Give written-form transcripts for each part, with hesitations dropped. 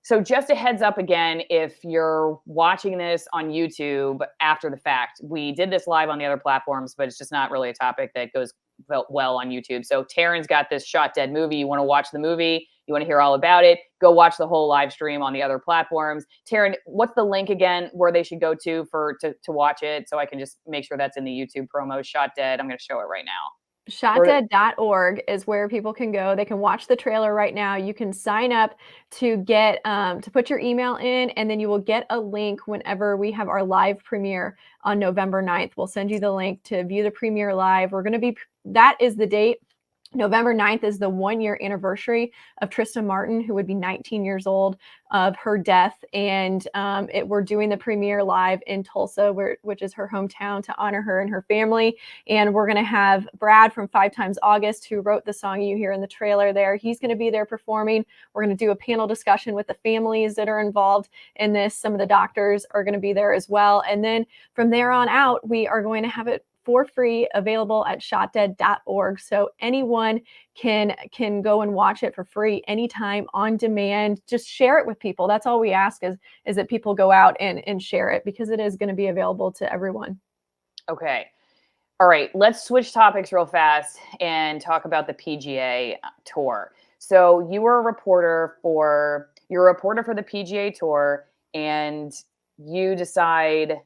So just a heads up again, if you're watching this on YouTube after the fact, we did this live on the other platforms, but it's just not really a topic that goes well on YouTube. So Teryn's got this Shot Dead movie. You want to watch the movie? You want to hear all about it? Go watch the whole live stream on the other platforms. Teryn, what's the link again where they should go to watch it? So I can just make sure that's in the YouTube promo. Shot Dead. I'm going to show it right now. Shotdead.org is where people can go. They can watch the trailer right now. You can sign up to get to put your email in, and then you will get a link whenever we have our live premiere on November 9th. We'll send you the link to view the premiere live. That is the date. November 9th is the 1-year anniversary of Trista Martin, who would be 19 years old, of her death. And we're doing the premiere live in Tulsa, which is her hometown, to honor her and her family. And we're going to have Brad from 5 Times August, who wrote the song you hear in the trailer there. He's going to be there performing. We're going to do a panel discussion with the families that are involved in this. Some of the doctors are going to be there as well. And then from there on out, we are going to have it for free, available at shotdead.org. So anyone can go and watch it for free anytime, on demand. Just share it with people. That's all we ask is that people go out and share it, because it is going to be available to everyone. Okay. All right. Let's switch topics real fast and talk about the PGA Tour. So you were a reporter for the PGA Tour, and you decide,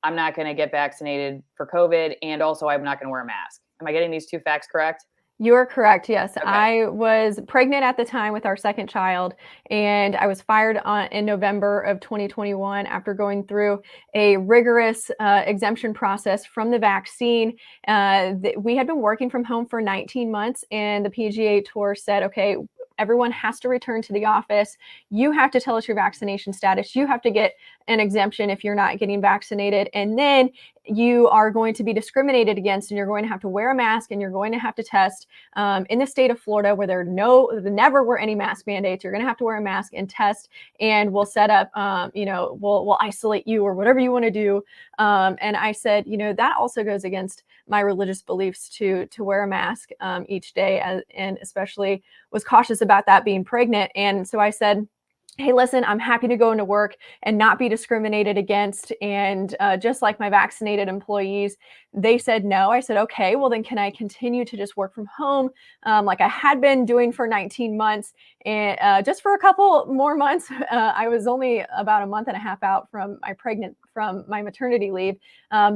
I'm not going to get vaccinated for COVID, and also I'm not going to wear a mask. Am I getting these two facts correct? You're correct. Yes. Okay. I was pregnant at the time with our second child, and I was fired in November of 2021 after going through a rigorous exemption process from the vaccine. We had been working from home for 19 months, and the PGA Tour said, okay, everyone has to return to the office. You have to tell us your vaccination status. You have to get an exemption if you're not getting vaccinated. And then you are going to be discriminated against, and you're going to have to wear a mask, and you're going to have to test. In the state of Florida, where there never were any mask mandates, you're going to have to wear a mask and test, and we'll set up, we'll isolate you or whatever you want to do. And I said, that also goes against my religious beliefs to wear a mask each day, and especially was cautious about that being pregnant. And so I said, hey, listen, I'm happy to go into work and not be discriminated against. And just like my vaccinated employees, they said no. I said, okay, well then can I continue to just work from home like I had been doing for 19 months? And just for a couple more months, I was only about a month and a half out from my maternity leave.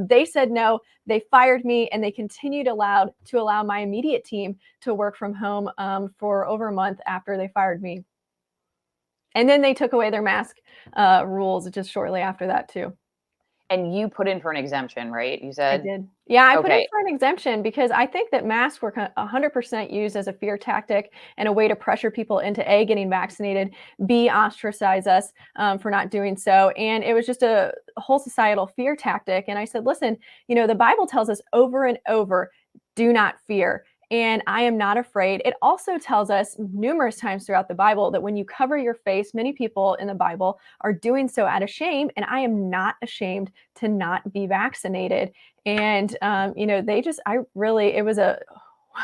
They said no. They fired me, and they continued to allow my immediate team to work from home for over a month after they fired me. And then they took away their mask rules just shortly after that too. And you put in for an exemption, right? You said? I did. Yeah, I put in for an exemption because I think that masks were 100% used as a fear tactic and a way to pressure people into A, getting vaccinated, B, ostracize us for not doing so. And it was just a whole societal fear tactic. And I said, listen, the Bible tells us over and over, do not fear. And I am not afraid. It also tells us numerous times throughout the Bible that when you cover your face, many people in the Bible are doing so out of shame. And I am not ashamed to not be vaccinated. And,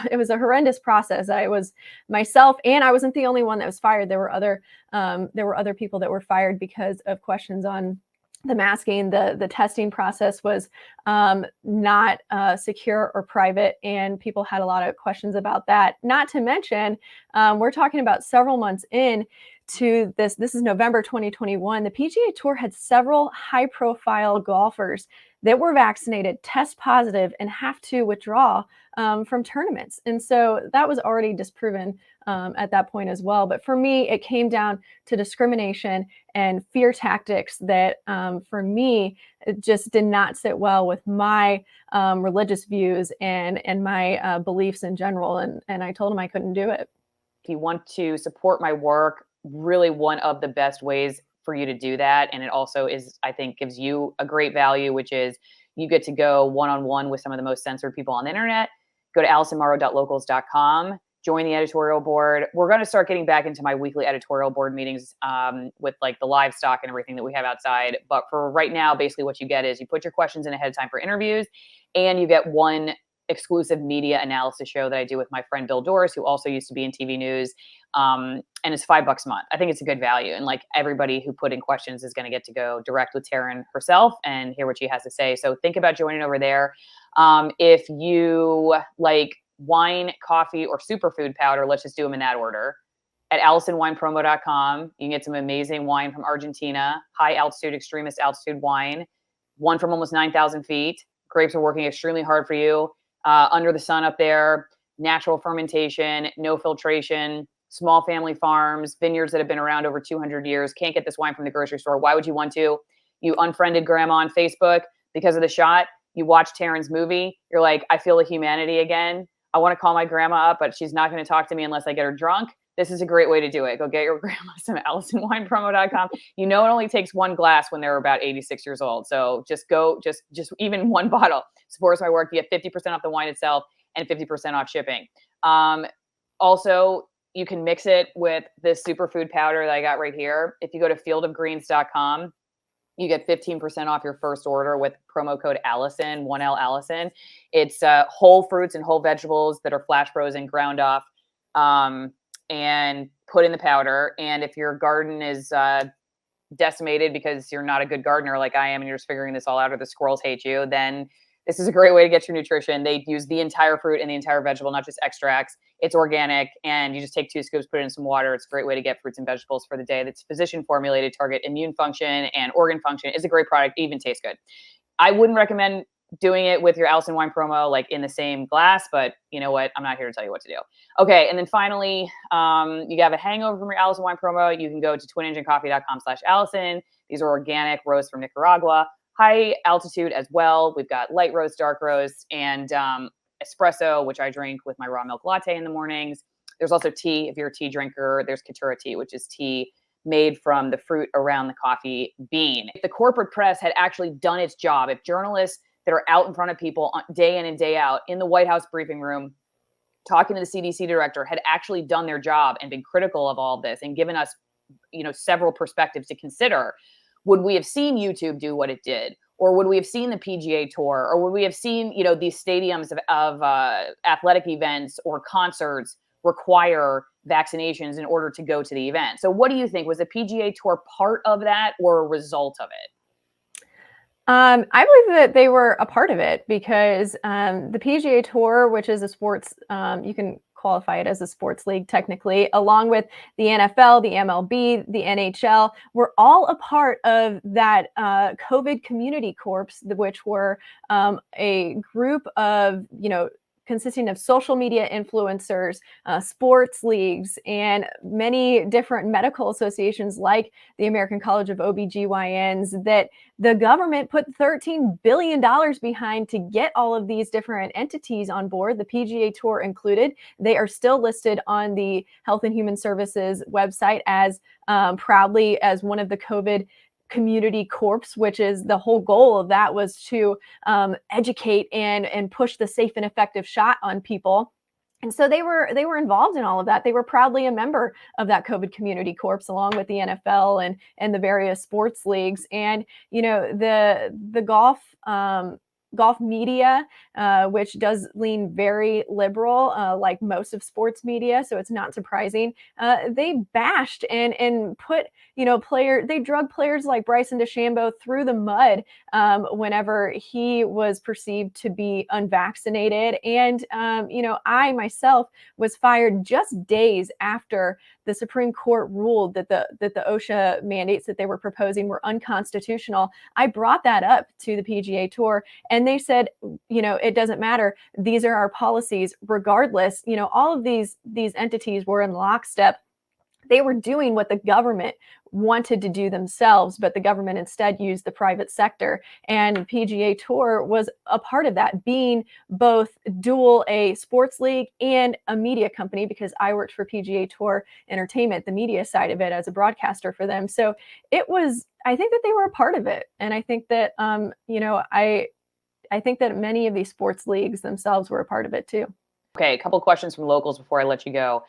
it was a horrendous process. I was myself, and I wasn't the only one that was fired. There were other people that were fired because of questions on the masking. The testing process was not secure or private, and people had a lot of questions about that. Not to mention, we're talking about several months in to this. This is November 2021. The PGA Tour had several high-profile golfers that were vaccinated, test positive, and have to withdraw from tournaments. And so that was already disproven at that point as well. But for me, it came down to discrimination and fear tactics that, for me, it just did not sit well with my religious views and my beliefs in general. And I told him I couldn't do it. If you want to support my work, really one of the best ways for you to do that, and it also is, I think, gives you a great value, which is you get to go one-on-one with some of the most censored people on the internet. Go to AllisonMorrow.locals.com, join the editorial board. We're going to start getting back into my weekly editorial board meetings with like the livestock and everything that we have outside. But for right now, basically what you get is you put your questions in ahead of time for interviews, and you get one exclusive media analysis show that I do with my friend Bill Doris, who also used to be in TV news. And it's $5 a month. I think it's a good value. And like everybody who put in questions is going to get to go direct with Teryn herself and hear what she has to say. So think about joining over there. If you like wine, coffee, or superfood powder, let's just do them in that order. At AllisonWinePromo.com, you can get some amazing wine from Argentina, high altitude, extremist altitude wine, one from almost 9,000 feet. Grapes are working extremely hard for you. Under the sun up there, natural fermentation, no filtration, small family farms, vineyards that have been around over 200 years. Can't get this wine from the grocery store. Why would you want to? You unfriended grandma on Facebook because of the shot. You watched Teryn's movie. You're like, I feel the humanity again. I want to call my grandma up, but she's not going to talk to me unless I get her drunk. This is a great way to do it. Go get your grandma some AllisonWinePromo.com. You know, it only takes one glass when they're about 86 years old. So just go, just even one bottle supports my work. You get 50% off the wine itself and 50% off shipping. Also, you can mix it with this superfood powder that I got right here. If you go to fieldofgreens.com, you get 15% off your first order with promo code Allison, 1L Allison. It's whole fruits and whole vegetables that are flash frozen, ground off, and put in the powder. And if your garden is decimated because you're not a good gardener like I am and you're just figuring this all out or the squirrels hate you, then this is a great way to get your nutrition. They use the entire fruit and the entire vegetable, not just extracts. It's organic, and you just take 2 scoops, put it in some water. It's a great way to get fruits and vegetables for the day. That's physician formulated, target immune function and organ function. It's a great product, even tastes good. I wouldn't recommend doing it with your Allison Wine Promo like in the same glass, but you know what? I'm not here to tell you what to do. Okay, and then finally, you have a hangover from your Allison Wine Promo. You can go to twinenginecoffee.com/Allison. These are organic roasts from Nicaragua. High altitude as well. We've got light roast, dark roast, and espresso, which I drink with my raw milk latte in the mornings. There's also tea. If you're a tea drinker, there's Katura tea, which is tea made from the fruit around the coffee bean. If the corporate press had actually done its job, if journalists that are out in front of people day in and day out in the White House briefing room, talking to the CDC director, had actually done their job and been critical of all of this and given us, several perspectives to consider, would we have seen YouTube do what it did? Or would we have seen the PGA Tour? Or would we have seen, these stadiums of athletic events or concerts require vaccinations in order to go to the event? So what do you think? Was the PGA Tour part of that or a result of it? I believe that they were a part of it because the PGA Tour, which is a sports, you can qualify it as a sports league technically, along with the NFL, the MLB, the NHL, were all a part of that COVID community corps, which were a group of, consisting of social media influencers, sports leagues, and many different medical associations like the American College of OBGYNs that the government put $13 billion behind to get all of these different entities on board, the PGA Tour included. They are still listed on the Health and Human Services website as proudly as one of the COVID community corps, which is the whole goal of that was to educate and push the safe and effective shot on people. And so they were involved in all of that. They were proudly a member of that COVID community corps, along with the NFL and the various sports leagues. And the golf media, which does lean very liberal, like most of sports media, so it's not surprising. They bashed and put, they drug players like Bryson DeChambeau through the mud whenever he was perceived to be unvaccinated. And, I myself was fired just days after the Supreme Court ruled that the OSHA mandates that they were proposing were unconstitutional. I brought that up to the PGA Tour, and they said, it doesn't matter. These are our policies. Regardless, all of these entities were in lockstep. They were doing what the government wanted to do themselves, but the government instead used the private sector. And PGA Tour was a part of that, being both dual a sports league and a media company, because I worked for PGA Tour Entertainment, the media side of it, as a broadcaster for them. So I think that they were a part of it. And I think that, I think that many of these sports leagues themselves were a part of it too. Okay, a couple of questions from locals before I let you go.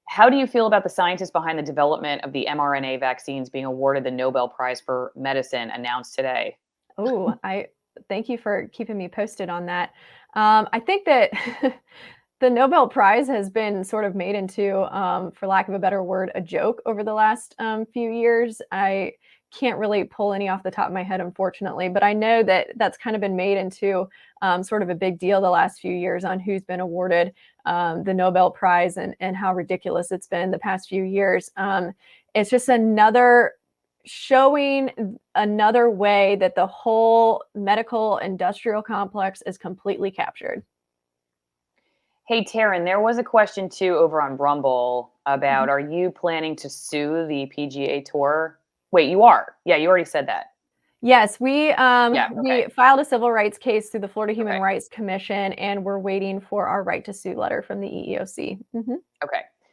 How do you feel about the scientists behind the development of the mRNA vaccines being awarded the Nobel Prize for Medicine announced today? Oh, I thank you for keeping me posted on that. I think that the Nobel Prize has been sort of made into, for lack of a better word, a joke over the last few years. I can't really pull any off the top of my head, unfortunately, but I know that that's kind of been made into sort of a big deal the last few years on who's been awarded the Nobel Prize and how ridiculous it's been the past few years. It's just another showing another way that the whole medical industrial complex is completely captured. Hey, Teryn, there was a question too over on Rumble about, Mhm. are you planning to sue the PGA Tour? Wait, you are. Yeah, you already said that. Yes, we Yeah, we okay. filed a civil rights case through the Florida Human Okay. Rights Commission, and we're waiting for our right to sue letter from the EEOC. Mhm. Okay.